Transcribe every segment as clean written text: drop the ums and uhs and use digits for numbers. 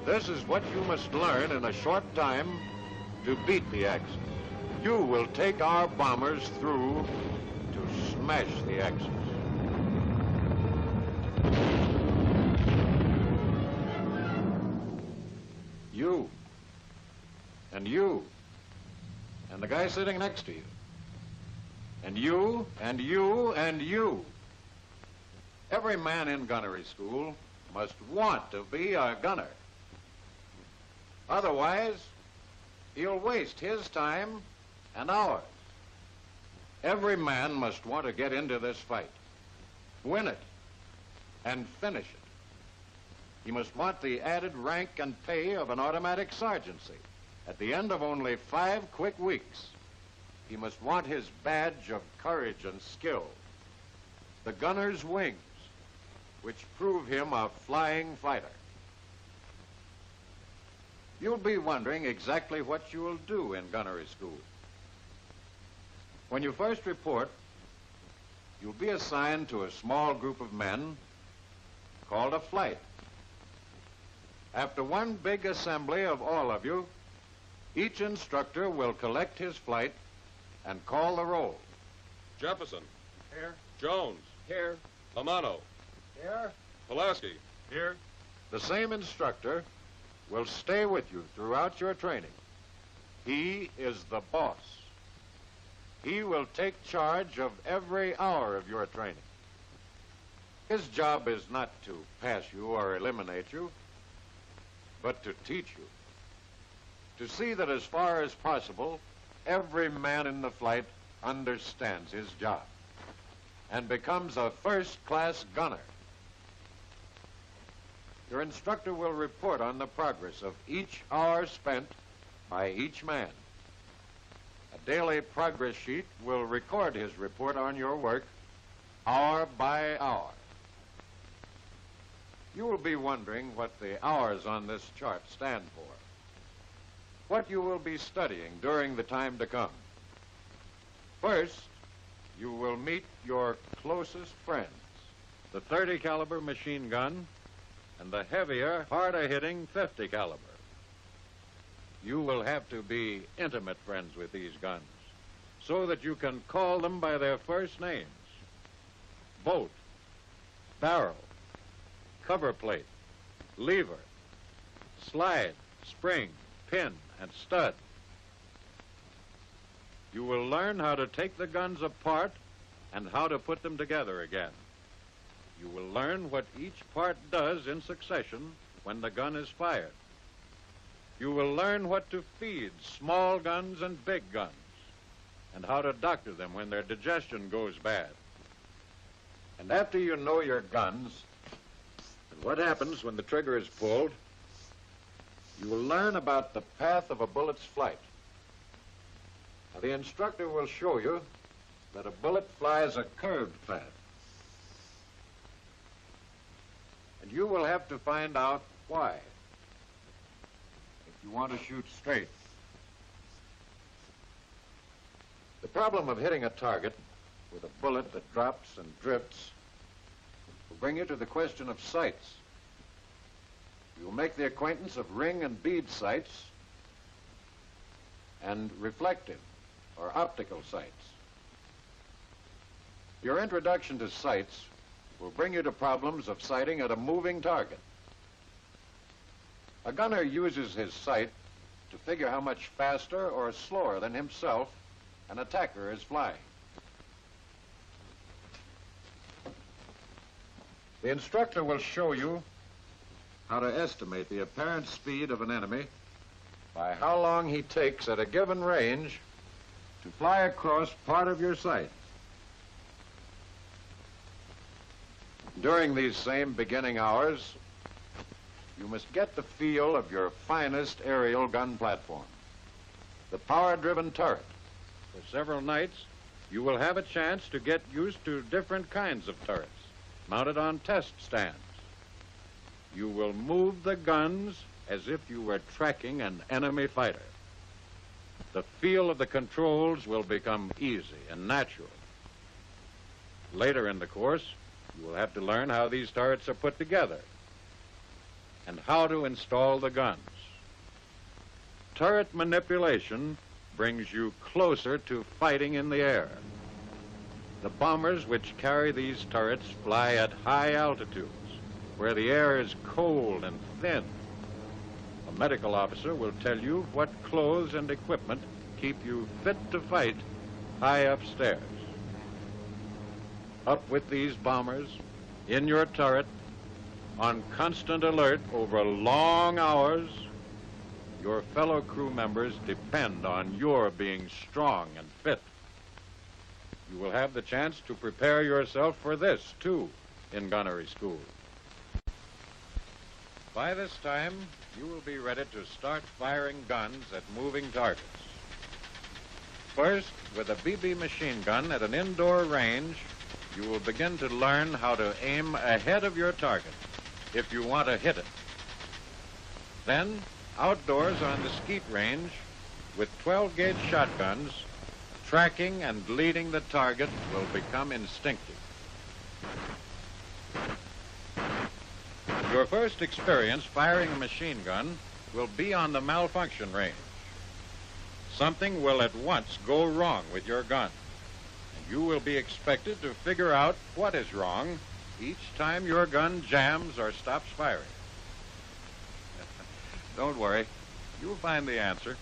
This is what you must learn in a short time to beat the Axis. You will take our bombers through to smash the Axis. You, and you, and the guy sitting next to you, and you, and you, and you. Every man in gunnery school must want to be a gunner. Otherwise, he'll waste his time and ours. Every man must want to get into this fight, win it, and finish it. He must want the added rank and pay of an automatic sergeantcy at the end of only 5 quick weeks. He must want his badge of courage and skill, the gunner's wings, which prove him a flying fighter. You'll be wondering exactly what you will do in gunnery school. When you first report, you'll be assigned to a small group of men called a flight. After one big assembly of all of you, each instructor will collect his flight and call the roll. Jefferson. Here. Jones. Here. Lamano. Here. Pulaski. Here. The same instructor will stay with you throughout your training. He is the boss. He will take charge of every hour of your training. His job is not to pass you or eliminate you, but to teach you. To see that as far as possible, every man in the flight understands his job and becomes a first-class gunner. Your instructor will report on the progress of each hour spent by each man. A daily progress sheet will record his report on your work hour by hour. You will be wondering what the hours on this chart stand for, what you will be studying during the time to come. First, you will meet your closest friends, the 30 caliber machine gun and the heavier, harder-hitting 50 caliber. You will have to be intimate friends with these guns so that you can call them by their first names: bolt, barrel, cover plate, lever, slide, spring, pin, and stud. You will learn how to take the guns apart and how to put them together again. You will learn what each part does in succession when the gun is fired. You will learn what to feed small guns and big guns, and how to doctor them when their digestion goes bad. And after you know your guns and what happens when the trigger is pulled, you will learn about the path of a bullet's flight. Now, the instructor will show you that a bullet flies a curved path. And you will have to find out why if you want to shoot straight. The problem of hitting a target with a bullet that drops and drifts will bring you to the question of sights. You will make the acquaintance of ring and bead sights and reflective or optical sights. Your introduction to sights will bring you to problems of sighting at a moving target. A gunner uses his sight to figure how much faster or slower than himself an attacker is flying. The instructor will show you how to estimate the apparent speed of an enemy by how long he takes at a given range to fly across part of your sight. During these same beginning hours, you must get the feel of your finest aerial gun platform, the power-driven turret. For several nights, you will have a chance to get used to different kinds of turrets mounted on test stands. You will move the guns as if you were tracking an enemy fighter. The feel of the controls will become easy and natural. Later in the course, you will have to learn how these turrets are put together. and how to install the guns. Turret manipulation brings you closer to fighting in the air. The bombers which carry these turrets fly at high altitudes, where the air is cold and thin. A medical officer will tell you what clothes and equipment keep you fit to fight high upstairs. Up with these bombers, in your turret, on constant alert over long hours, your fellow crew members depend on your being strong and fit. You will have the chance to prepare yourself for this, too, in gunnery school. By this time, you will be ready to start firing guns at moving targets. First, with a BB machine gun at an indoor range, you will begin to learn how to aim ahead of your target if you want to hit it. Then, outdoors on the skeet range, with 12-gauge shotguns, tracking and leading the target will become instinctive. Your first experience firing a machine gun will be on the malfunction range. Something will at once go wrong with your gun, and you will be expected to figure out what is wrong each time your gun jams or stops firing. Don't worry, you'll find the answer.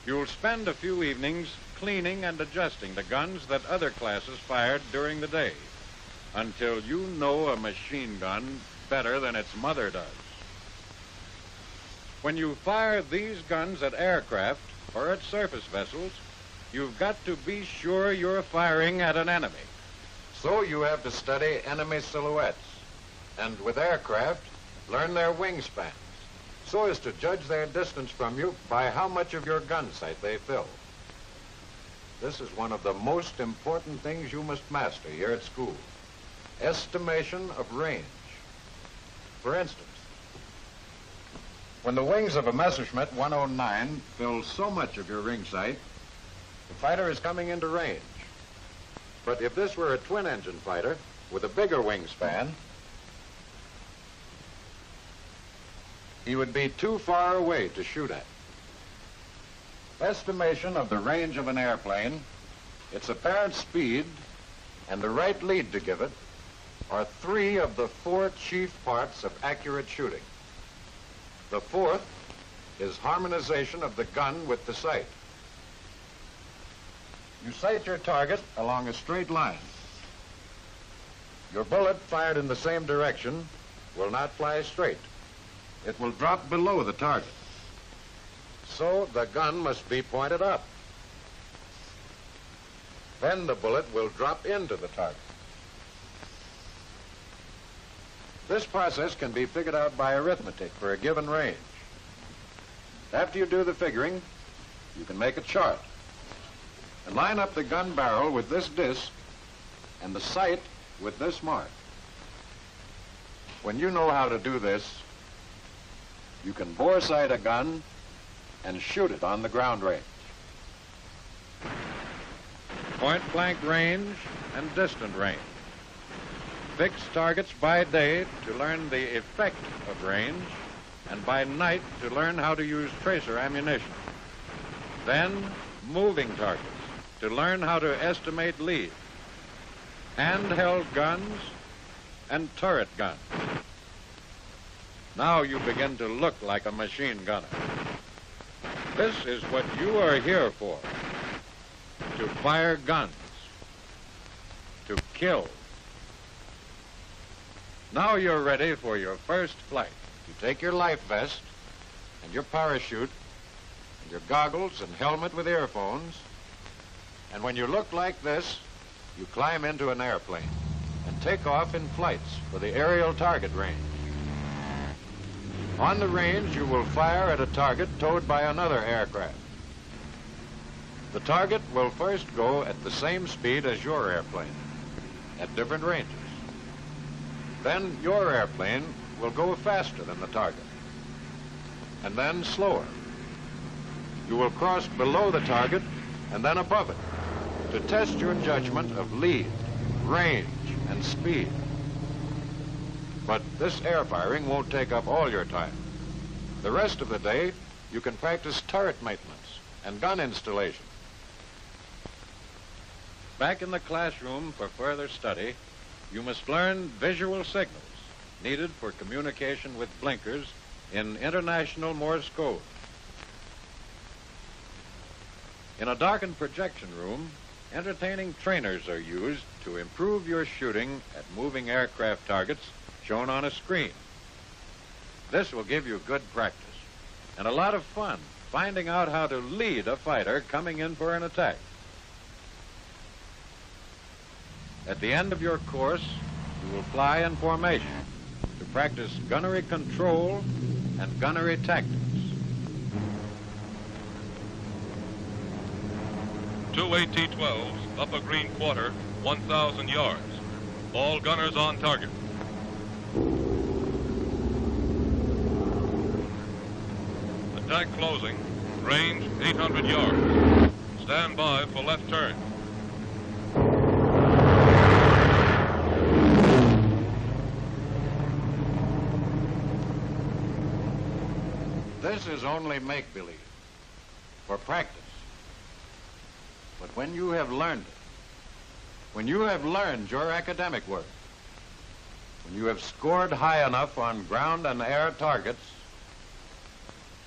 You'll spend a few evenings cleaning and adjusting the guns that other classes fired during the day until you know a machine gun better than its mother does. When you fire these guns at aircraft or at surface vessels, you've got to be sure you're firing at an enemy. So you have to study enemy silhouettes, and with aircraft, learn their wingspans, so as to judge their distance from you by how much of your gun sight they fill. This is one of the most important things you must master here at school: estimation of range. For instance, when the wings of a Messerschmitt 109 fill so much of your ring sight, the fighter is coming into range. But if this were a twin-engine fighter with a bigger wingspan, he would be too far away to shoot at. Estimation of the range of an airplane, its apparent speed, and the right lead to give it are three of the four chief parts of accurate shooting. The fourth is harmonization of the gun with the sight. You sight your target along a straight line. Your bullet fired in the same direction will not fly straight. It will drop below the target. So the gun must be pointed up. Then the bullet will drop into the target. This process can be figured out by arithmetic for a given range. After you do the figuring, you can make a chart and line up the gun barrel with this disc and the sight with this mark. When you know how to do this, you can bore sight a gun and shoot it on the ground range. Point-blank range and distant range. Fix targets by day to learn the effect of range, and by night to learn how to use tracer ammunition. Then, moving targets to learn how to estimate lead. Handheld guns and turret guns. Now you begin to look like a machine gunner. This is what you are here for: to fire guns, to kill. Now you're ready for your first flight. You take your life vest and your parachute and your goggles and helmet with earphones, and when you look like this, you climb into an airplane and take off in flights for the aerial target range. On the range, you will fire at a target towed by another aircraft. The target will first go at the same speed as your airplane, at different ranges. Then your airplane will go faster than the target, and then slower. You will cross below the target and then above it to test your judgment of lead, range, and speed. But this air firing won't take up all your time. The rest of the day, you can practice turret maintenance and gun installation. Back in the classroom for further study, you must learn visual signals needed for communication with blinkers in international Morse code. In a darkened projection room, entertaining trainers are used to improve your shooting at moving aircraft targets shown on a screen. This will give you good practice and a lot of fun finding out how to lead a fighter coming in for an attack. At the end of your course, you will fly in formation to practice gunnery control and gunnery tactics. 2 AT-12s, upper green quarter, 1,000 yards. All gunners on target. Attack closing. Range 800 yards. Stand by for left turn. This is only make-believe, for practice. But when you have learned it, when you have learned your academic work, when you have scored high enough on ground and air targets,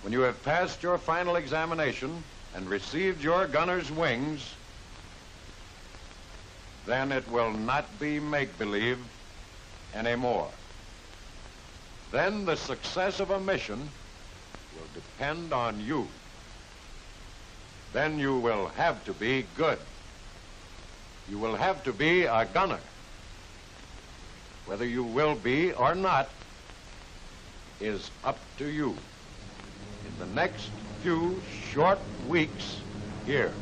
when you have passed your final examination and received your gunner's wings, then it will not be make-believe anymore. Then the success of a mission will depend on you. Then you will have to be good. You will have to be a gunner. Whether you will be or not is up to you in the next few short weeks here.